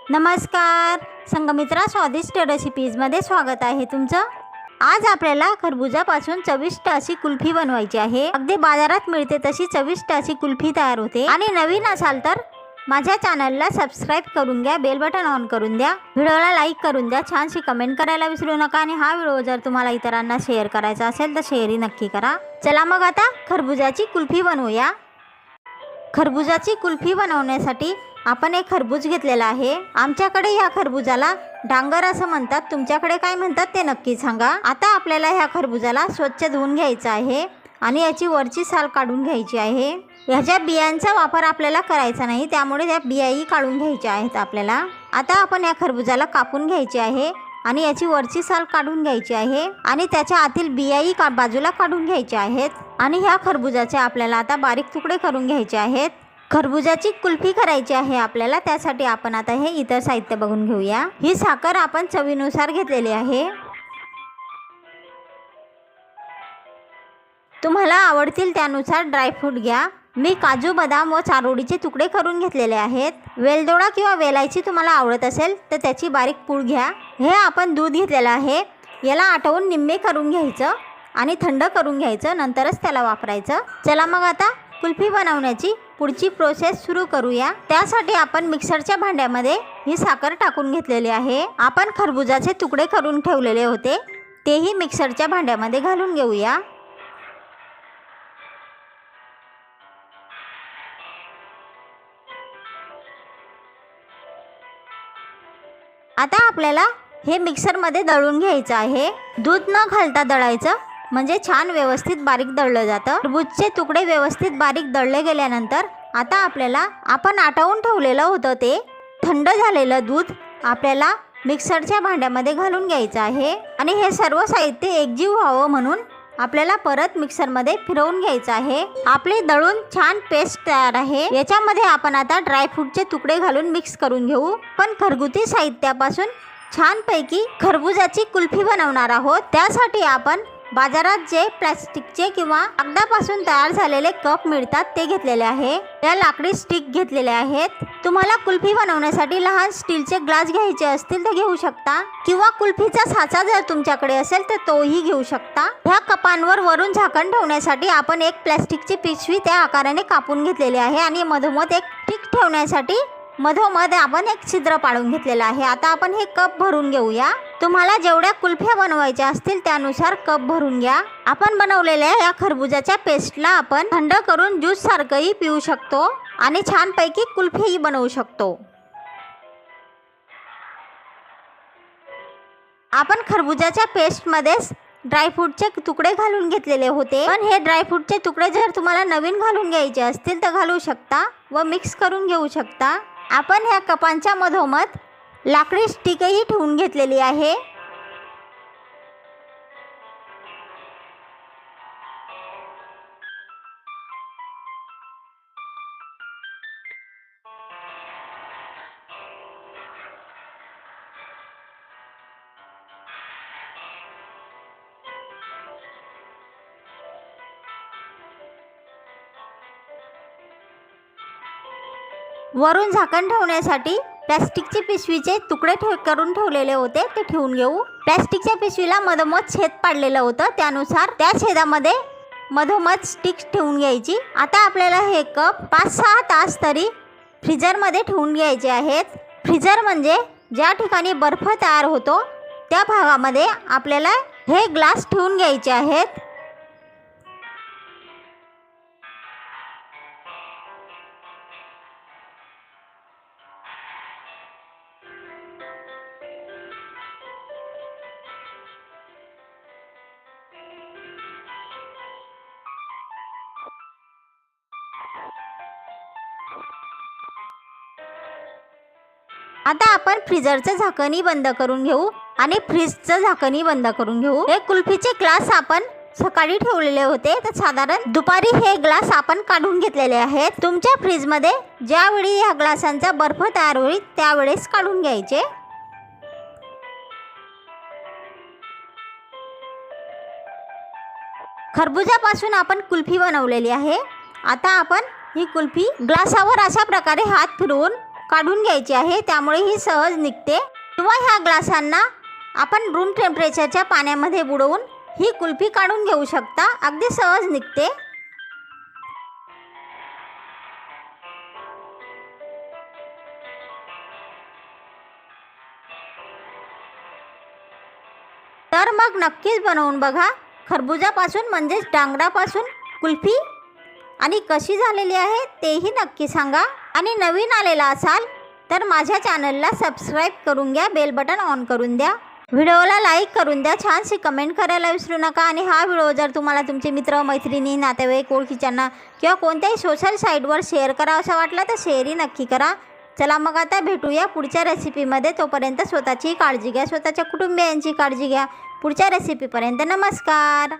नमस्कार, संगमित्रा स्वादिष्ट रेसिपीजमध्ये स्वागत आहे तुमचं। आज आपल्याला खरबुजापासून चविष्ट अशी कुल्फी बनवायची आहे। अगदी बाजारात मिळते तशी चविष्ट अशी कुल्फी तयार होते। आणि नवीन असाल तर माझ्या चॅनलला सबस्क्राइब करून घ्या, बेल बटन ऑन करून द्या, व्हिडिओला लाईक करून द्या, छानशी कमेंट करायला विसरू नका। आणि हा व्हिडिओ जर तुम्हाला इतरांना शेअर करायचा असेल तर शेअरही नक्की करा। चला मग आता खरबुजाची कुल्फी बनवूया। खरबुजाची कुल्फी बनवण्यासाठी आपण एक खरबूज घेतलेला आहे। आमच्याकडे ह्या खरबुजाला डांगर असं म्हणतात, तुमच्याकडे काय म्हणतात ते नक्की सांगा। आता आपल्याला ह्या खरबुजाला स्वच्छ धुवून घ्यायचं आहे आणि याची वरची साल काढून घ्यायची आहे। ह्याच्या बियांचा वापर आपल्याला करायचा नाही, त्यामुळे त्या बियाही काढून घ्यायच्या आहेत आपल्याला। आता आपण या खरबुजाला कापून घ्यायची आहे आणि याची वरची साल काढून घ्यायची आहे आणि त्याच्या आतील बियाही बाजूला काढून घ्यायच्या आहेत। आणि ह्या खरबुजाचे आपल्याला आता बारीक तुकडे करून घ्यायचे आहेत। खरबुजाची कुल्फी करायची आहे आपल्याला, त्यासाठी आपण आता हे इतर साहित्य बघून घेऊया। ही साखर आपण चवीनुसार घेतलेली आहे। तुम्हाला आवडतील त्यानुसार ड्रायफ्रूट घ्या। मी काजू, बदाम व चारोळीचे तुकडे करून घेतलेले आहेत। वेलदोडा किंवा वेलायची तुम्हाला आवडत असेल तर त्याची बारीक पूड घ्या। हे आपण दूध घेतलेलं आहे, याला आटवून निम्मे करून घ्यायचं आणि थंड करून घ्यायचं, नंतरच त्याला वापरायचं। चला मग आता कुल्फी बनवण्याची पुढची प्रोसेस सुरू करूया। त्यासाठी आपण मिक्सरच्या भांड्यामध्ये ही साखर टाकून घेतलेली आहे। आपण खरबुजाचे तुकडे करून ठेवलेले होते तेही मिक्सरच्या भांड्यामध्ये घालून घेऊया। आता आपल्याला हे मिक्सरमध्ये दळून घ्यायचं आहे। दूध न घालता दळायचं, म्हणजे छान व्यवस्थित बारीक दळलं जातं। खरबूजचे तुकडे व्यवस्थित बारीक दळले गेल्यानंतर आता आपल्याला आपण आटवून ठेवलेलं होतं ते थंड झालेलं दूध आपल्याला मिक्सरच्या भांड्यामध्ये घालून घ्यायचं आहे। आणि हे सर्व साहित्य एकजीव व्हावं म्हणून आपल्याला परत मिक्सरमध्ये फिरवून घ्यायचं आहे। आपले दळून छान पेस्ट तयार आहे। याच्यामध्ये आपण आता ड्रायफ्रूटचे तुकडे घालून मिक्स करून घेऊ। पण घरगुती साहित्यापासून छानपैकी खरबुजाची कुल्फी बनवणार आहोत। त्यासाठी आपण बाजारात जे प्लास्टिकचे किंवा कागदापासून तयार झालेले कप मिळतात ते घेतलेले आहे। त्या लाकडी स्टिक घेतलेले आहेत। तुम्हाला कुल्फी बनवण्यासाठी लहान स्टीलचे ग्लास घ्यायचे असतील तर घेऊ शकता, किंवा कुल्फीचा साचा जर तुमच्याकडे असेल तर तोही घेऊ शकता। ह्या कपांवर वरून झाकण ठेवण्यासाठी आपण एक प्लास्टिकची पिशवी त्या आकाराने कापून घेतलेली आहे आणि मधोमध एक टिक ठेवण्यासाठी मधोमध आपण एक छिद्र पाडून घेतलेलं आहे। आता आपण हे कप भरून घेऊया। तुम्हाला जेवढ्या कुल्फ्या बनवायच्या असतील त्यानुसार कप भरून घ्या। आपण बनवलेल्या या खरबुजाच्या पेस्टला आपण थंड करून ज्यूस सारखंही पिऊ शकतो आणि छानपैकी कुल्फीही बनवू शकतो। आपण खरबुजाच्या पेस्टमध्येच ड्रायफ्रूटचे तुकडे घालून घेतलेले होते, पण हे ड्रायफ्रूटचे तुकडे जर तुम्हाला नवीन घालून घ्यायचे असतील तर घालू शकता व मिक्स करून घेऊ शकता। आपण ह्या कपांच्या मधोमध लाकडी स्टिकही ठेवून घेतलेली आहे। वरून झाकण ठेवण्यासाठी प्लास्टिकची पिशवीचे तुकडे करून ठेवलेले होते ते ठेवून घेऊ। प्लास्टिकच्या पिशवीला मधोमध छेद पाडलेलं होतं, त्यानुसार त्या छेदामध्ये मधोमध स्टिक ठेवून घ्यायची। आता आपल्याला हे कप 5-6 तास तरी फ्रीजरमध्ये ठेवून घ्यायचे आहेत। फ्रीजर म्हणजे ज्या ठिकाणी बर्फ तयार होतो त्या भागामध्ये आपल्याला हे ग्लास ठेवून घ्यायचे आहेत। आता आपण फ्रीजरचं झाकणही बंद करून घेऊ आणि फ्रीजचं झाकणही बंद करून घेऊ। हे कुल्फीचे ग्लास आपण सकाळी ठेवलेले होते, तर साधारण दुपारी हे ग्लास आपण काढून घेतलेले आहेत। तुमच्या फ्रीजमध्ये ज्यावेळी ह्या ग्लासांचा बर्फ तयार होईल त्यावेळेस काढून घ्यायचे। खरबुजापासून आपण कुल्फी बनवलेली आहे। आता आपण ही कुल्फी ग्लासावर अशा प्रकारे हात फिरवून काढून घ्यायची आहे, त्यामुळे ही सहज निघते. किंवा ह्या ग्लासांना आपण रूम टेम्परेचरच्या पाण्यामध्ये बुडवून ही कुल्फी काढून घेऊ शकता. अगदी सहज निघते. तर मग नक्कीच बनवून बघा. खरबुजापासून म्हणजेच डांगरापासून कुल्फी आणि कशी झालेली आहे तेही नक्की सांगा. आणि नवीन आलेला असाल तर माझ्या चॅनलला सबस्क्राईब करून घ्या, बेल बटन ऑन करून द्या, व्हिडिओला लाईक करून द्या, छानशी कमेंट करायला विसरू नका. आणि हा व्हिडिओ जर तुम्हाला तुमचे मित्र मैत्रिणी नातेवाईक ओळखीच्यांना किंवा कोणत्याही सोशल साईटवर शेअर करावासा वाटला तर शेअरही नक्की करा. चला मग आता भेटूया पुढच्या रेसिपीमध्ये. तोपर्यंत स्वतःची काळजी घ्या, स्वतःच्या कुटुंबियांची काळजी घ्या. पुढच्या रेसिपीपर्यंत नमस्कार.